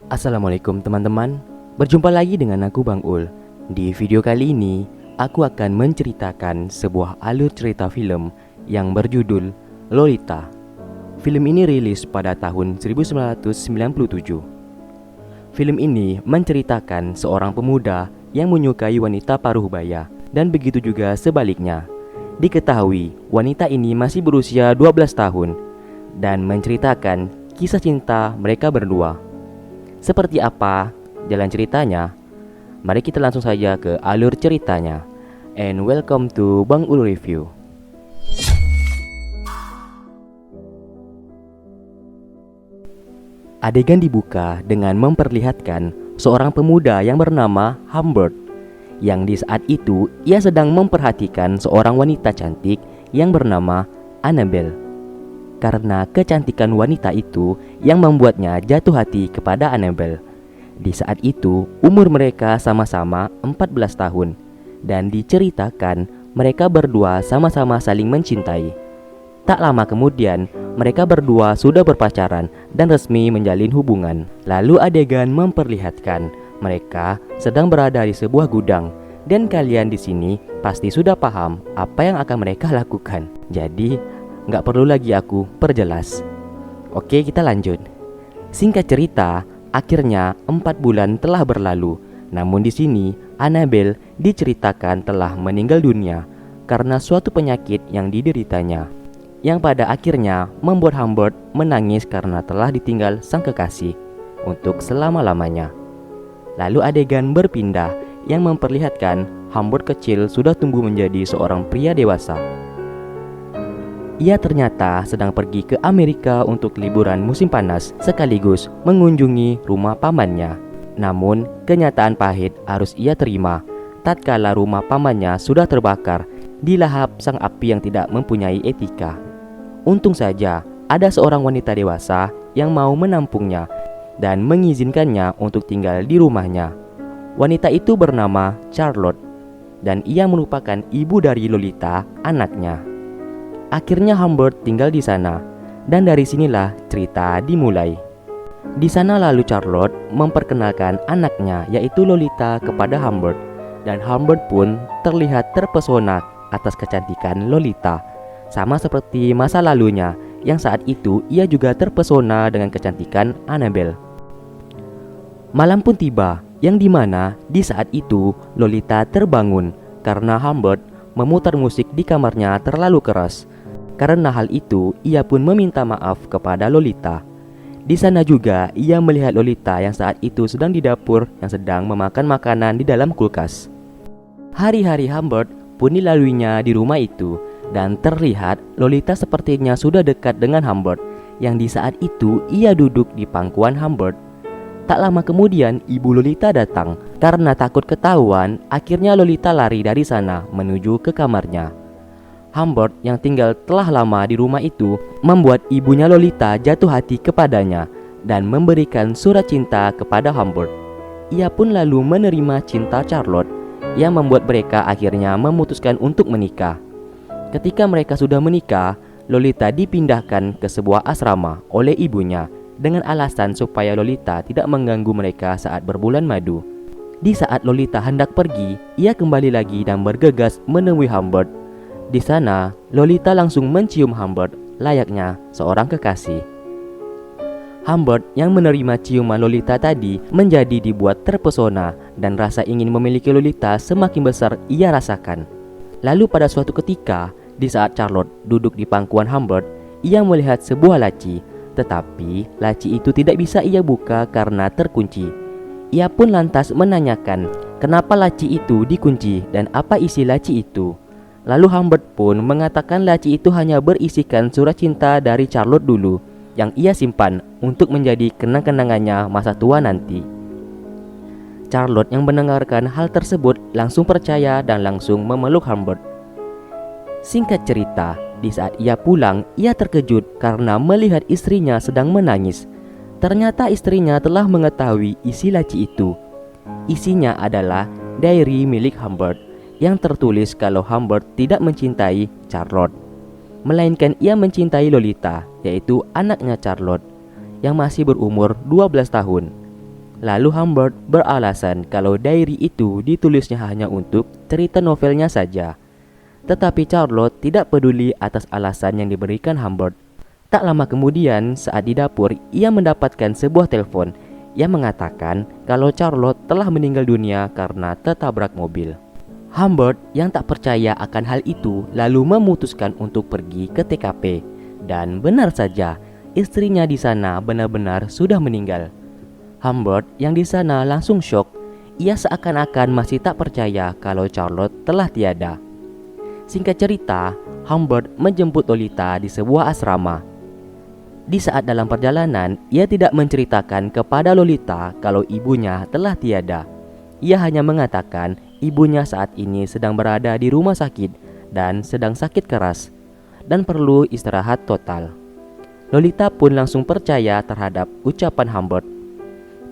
Assalamualaikum teman-teman. Berjumpa lagi dengan aku Bang Ul. Di video kali ini aku akan menceritakan sebuah alur cerita film yang berjudul Lolita. Film ini rilis pada tahun 1997. Film ini menceritakan seorang pemuda yang menyukai wanita paruh baya, dan begitu juga sebaliknya. Diketahui wanita ini masih berusia 12 tahun dan menceritakan kisah cinta mereka berdua. Seperti apa jalan ceritanya? Mari kita langsung saja ke alur ceritanya. And welcome to Bang Ul Review. Adegan dibuka dengan memperlihatkan seorang pemuda yang bernama Humbert, yang di saat itu ia sedang memperhatikan seorang wanita cantik yang bernama Annabelle. Karena kecantikan wanita itu yang membuatnya jatuh hati kepada Annabelle. Di saat itu umur mereka sama-sama 14 tahun, dan diceritakan mereka berdua sama-sama saling mencintai. Tak lama kemudian mereka berdua sudah berpacaran dan resmi menjalin hubungan. Lalu adegan memperlihatkan mereka sedang berada di sebuah gudang, dan kalian di sini pasti sudah paham apa yang akan mereka lakukan. Jadi nggak perlu lagi aku perjelas. Oke, kita lanjut. Singkat cerita, akhirnya 4 bulan telah berlalu. Namun di sini Annabelle diceritakan telah meninggal dunia karena suatu penyakit yang dideritanya, yang pada akhirnya membuat Humbert menangis karena telah ditinggal sang kekasih untuk selama-lamanya. Lalu adegan berpindah yang memperlihatkan Humbert kecil sudah tumbuh menjadi seorang pria dewasa. Ia ternyata sedang pergi ke Amerika untuk liburan musim panas sekaligus mengunjungi rumah pamannya. Namun kenyataan pahit harus ia terima tatkala rumah pamannya sudah terbakar dilahap sang api yang tidak mempunyai etika. Untung saja ada seorang wanita dewasa yang mau menampungnya dan mengizinkannya untuk tinggal di rumahnya. Wanita itu bernama Charlotte, dan ia merupakan ibu dari Lolita, anaknya. Akhirnya Humbert tinggal di sana, dan dari sinilah cerita dimulai. Di sana lalu Charlotte memperkenalkan anaknya yaitu Lolita kepada Humbert, dan Humbert pun terlihat terpesona atas kecantikan Lolita. Sama seperti masa lalunya yang saat itu ia juga terpesona dengan kecantikan Annabelle. Malam pun tiba, yang dimana di saat itu Lolita terbangun karena Humbert memutar musik di kamarnya terlalu keras. Karena hal itu ia pun meminta maaf kepada Lolita. Di sana juga ia melihat Lolita yang saat itu sedang di dapur yang sedang memakan makanan di dalam kulkas. Hari-hari Humbert pun dilaluinya di rumah itu, dan terlihat Lolita sepertinya sudah dekat dengan Humbert, yang di saat itu ia duduk di pangkuan Humbert. Tak lama kemudian ibu Lolita datang. Karena takut ketahuan, akhirnya Lolita lari dari sana menuju ke kamarnya. Humbert yang tinggal telah lama di rumah itu membuat ibunya Lolita jatuh hati kepadanya dan memberikan surat cinta kepada Humbert. Ia pun lalu menerima cinta Charlotte, yang membuat mereka akhirnya memutuskan untuk menikah. Ketika mereka sudah menikah, Lolita dipindahkan ke sebuah asrama oleh ibunya dengan alasan supaya Lolita tidak mengganggu mereka saat berbulan madu. Di saat Lolita hendak pergi, ia kembali lagi dan bergegas menemui Humbert. Di sana, Lolita langsung mencium Humbert layaknya seorang kekasih. Humbert yang menerima ciuman Lolita tadi menjadi dibuat terpesona, dan rasa ingin memiliki Lolita semakin besar ia rasakan. Lalu pada suatu ketika, di saat Charlotte duduk di pangkuan Humbert, ia melihat sebuah laci, tetapi laci itu tidak bisa ia buka karena terkunci. Ia pun lantas menanyakan kenapa laci itu dikunci dan apa isi laci itu. Lalu Humbert pun mengatakan laci itu hanya berisikan surat cinta dari Charlotte dulu, yang ia simpan untuk menjadi kenang-kenangannya masa tua nanti. Charlotte yang mendengarkan hal tersebut langsung percaya dan langsung memeluk Humbert. Singkat cerita, di saat ia pulang, ia terkejut karena melihat istrinya sedang menangis. Ternyata istrinya telah mengetahui isi laci itu. Isinya adalah diary milik Humbert yang tertulis kalau Humbert tidak mencintai Charlotte, melainkan ia mencintai Lolita, yaitu anaknya Charlotte yang masih berumur 12 tahun. Lalu Humbert beralasan kalau diary itu ditulisnya hanya untuk cerita novelnya saja. Tetapi Charlotte tidak peduli atas alasan yang diberikan Humbert. Tak lama kemudian, saat di dapur, ia mendapatkan sebuah telepon yang mengatakan kalau Charlotte telah meninggal dunia karena tertabrak mobil. Humbert yang tak percaya akan hal itu lalu memutuskan untuk pergi ke TKP. Dan benar saja, istrinya di sana benar-benar sudah meninggal. Humbert yang di sana langsung syok. Ia seakan-akan masih tak percaya kalau Charlotte telah tiada. Singkat cerita, Humbert menjemput Lolita di sebuah asrama. Di saat dalam perjalanan, ia tidak menceritakan kepada Lolita kalau ibunya telah tiada. Ia hanya mengatakan ibunya saat ini sedang berada di rumah sakit dan sedang sakit keras dan perlu istirahat total. Lolita pun langsung percaya terhadap ucapan Humbert.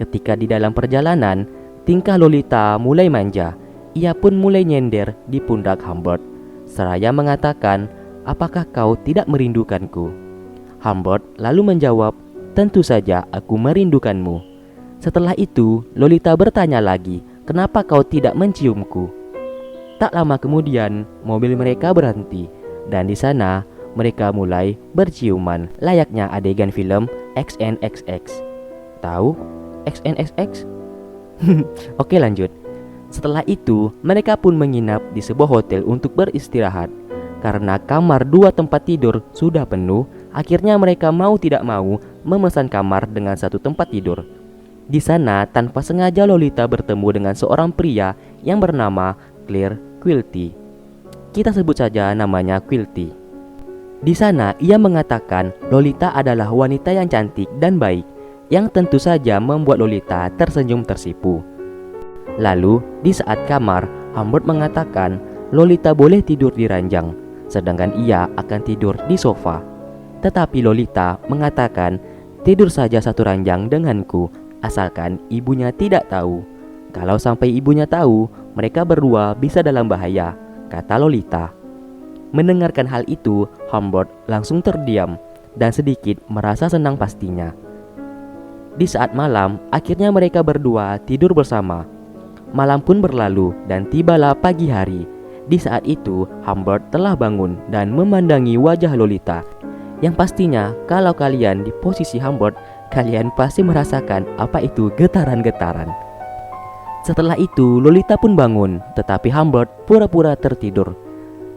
Ketika di dalam perjalanan, tingkah Lolita mulai manja. Ia pun mulai nyender di pundak Humbert, seraya mengatakan, "Apakah kau tidak merindukanku?" Humbert lalu menjawab, "Tentu saja aku merindukanmu." Setelah itu, Lolita bertanya lagi, "Kenapa kau tidak menciumku?" Tak lama kemudian, mobil mereka berhenti, dan di sana mereka mulai berciuman, layaknya adegan film XNXX. Tahu XNXX? Oke, lanjut. Setelah itu, mereka pun menginap di sebuah hotel untuk beristirahat. Karena kamar 2 tempat tidur sudah penuh, akhirnya mereka mau tidak mau memesan kamar dengan 1 tempat tidur. Di sana, tanpa sengaja Lolita bertemu dengan seorang pria yang bernama Claire Quilty. Kita sebut saja namanya Quilty. Di sana, ia mengatakan Lolita adalah wanita yang cantik dan baik, yang tentu saja membuat Lolita tersenyum tersipu. Lalu, di saat kamar, Humbert mengatakan Lolita boleh tidur di ranjang, sedangkan ia akan tidur di sofa. Tetapi Lolita mengatakan, "Tidur saja satu ranjang denganku, asalkan ibunya tidak tahu. Kalau sampai ibunya tahu, mereka berdua bisa dalam bahaya," kata Lolita. Mendengarkan hal itu, Humbert langsung terdiam dan sedikit merasa senang pastinya. Di saat malam, akhirnya mereka berdua tidur bersama. Malam pun berlalu dan tibalah pagi hari. Di saat itu, Humbert telah bangun dan memandangi wajah Lolita. Yang pastinya, kalau kalian di posisi Humbert, kalian pasti merasakan apa itu getaran-getaran. Setelah itu, Lolita pun bangun, tetapi Humbert pura-pura tertidur.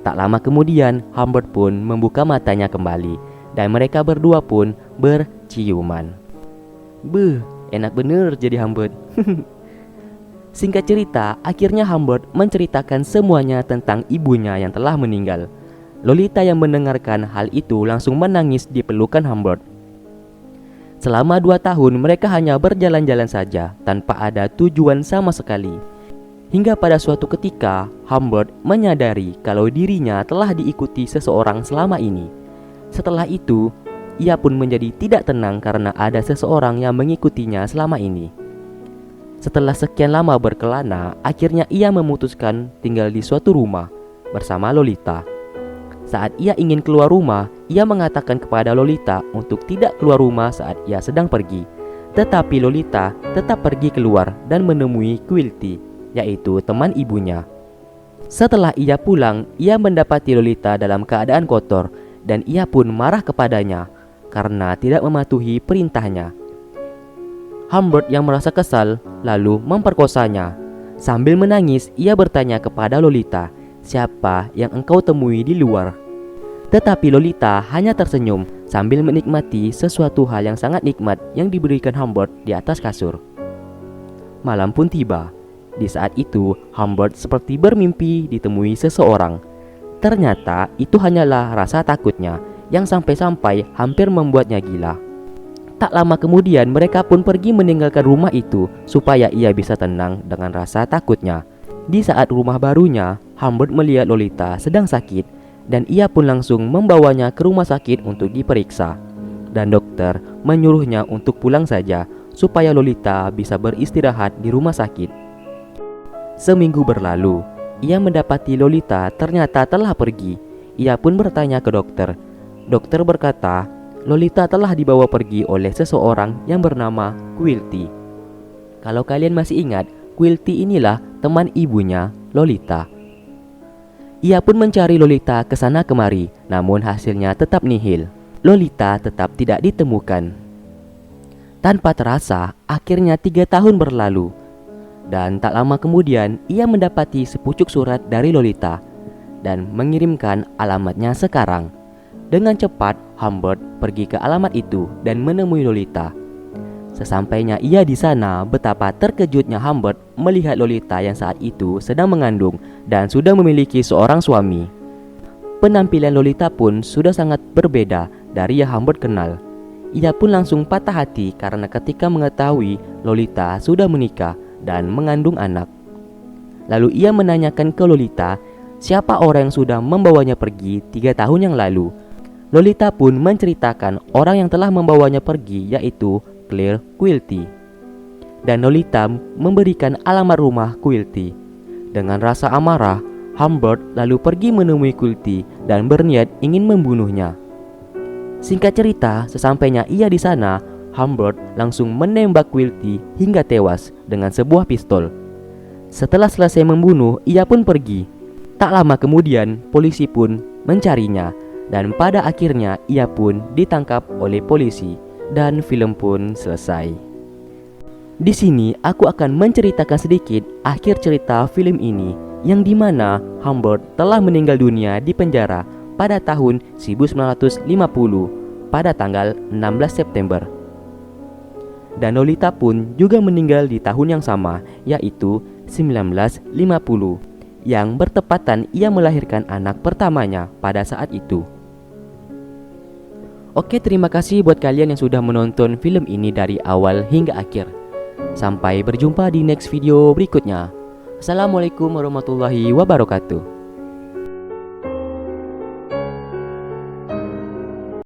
Tak lama kemudian, Humbert pun membuka matanya kembali, dan mereka berdua pun berciuman. Beuh, enak bener jadi Humbert. Singkat cerita, akhirnya Humbert menceritakan semuanya tentang ibunya yang telah meninggal. Lolita yang mendengarkan hal itu langsung menangis di pelukan Humbert. Selama 2 tahun mereka hanya berjalan-jalan saja tanpa ada tujuan sama sekali. Hingga pada suatu ketika, Humbert menyadari kalau dirinya telah diikuti seseorang selama ini. Setelah itu, ia pun menjadi tidak tenang karena ada seseorang yang mengikutinya selama ini. Setelah sekian lama berkelana, akhirnya ia memutuskan tinggal di suatu rumah bersama Lolita. Saat ia ingin keluar rumah, ia mengatakan kepada Lolita untuk tidak keluar rumah saat ia sedang pergi. Tetapi Lolita tetap pergi keluar dan menemui Quilty, yaitu teman ibunya. Setelah ia pulang, ia mendapati Lolita dalam keadaan kotor dan ia pun marah kepadanya karena tidak mematuhi perintahnya. Humbert yang merasa kesal lalu memperkosanya. Sambil menangis, ia bertanya kepada Lolita, "Siapa yang engkau temui di luar?" Tetapi Lolita hanya tersenyum sambil menikmati sesuatu hal yang sangat nikmat yang diberikan Humbert di atas kasur. Malam pun tiba. Di saat itu, Humbert seperti bermimpi ditemui seseorang. Ternyata itu hanyalah rasa takutnya yang sampai-sampai hampir membuatnya gila. Tak lama kemudian mereka pun pergi meninggalkan rumah itu supaya ia bisa tenang dengan rasa takutnya. Di saat rumah barunya, Humbert melihat Lolita sedang sakit dan ia pun langsung membawanya ke rumah sakit untuk diperiksa. Dan dokter menyuruhnya untuk pulang saja supaya Lolita bisa beristirahat di rumah sakit. Seminggu berlalu, ia mendapati Lolita ternyata telah pergi. Ia pun bertanya ke dokter. Dokter berkata, Lolita telah dibawa pergi oleh seseorang yang bernama Quilty. Kalau kalian masih ingat, Quilty inilah teman ibunya, Lolita. Ia pun mencari Lolita ke sana kemari, namun hasilnya tetap nihil. Lolita tetap tidak ditemukan. Tanpa terasa, akhirnya 3 tahun berlalu. Dan tak lama kemudian, ia mendapati sepucuk surat dari Lolita dan mengirimkan alamatnya sekarang. Dengan cepat, Humbert pergi ke alamat itu dan menemui Lolita. Sesampainya ia di sana, betapa terkejutnya Humbert melihat Lolita yang saat itu sedang mengandung dan sudah memiliki seorang suami. Penampilan Lolita pun sudah sangat berbeda dari yang Humbert kenal. Ia pun langsung patah hati karena ketika mengetahui Lolita sudah menikah dan mengandung anak. Lalu ia menanyakan ke Lolita siapa orang yang sudah membawanya pergi 3 tahun yang lalu. Lolita pun menceritakan orang yang telah membawanya pergi yaitu Claire Quilty. Dan Lolita memberikan alamat rumah Quilty. Dengan rasa amarah, Humbert lalu pergi menemui Quilty dan berniat ingin membunuhnya. Singkat cerita, sesampainya ia di sana, Humbert langsung menembak Quilty hingga tewas dengan sebuah pistol. Setelah selesai membunuh, ia pun pergi. Tak lama kemudian, polisi pun mencarinya dan pada akhirnya ia pun ditangkap oleh polisi. Dan film pun selesai. Di sini aku akan menceritakan sedikit akhir cerita film ini, yang dimana Humbert telah meninggal dunia di penjara pada tahun 1950 pada tanggal 16 September. Dan Lolita pun juga meninggal di tahun yang sama, yaitu 1950, yang bertepatan ia melahirkan anak pertamanya pada saat itu. Oke, terima kasih buat kalian yang sudah menonton film ini dari awal hingga akhir. Sampai berjumpa di next video berikutnya. Assalamualaikum warahmatullahi wabarakatuh.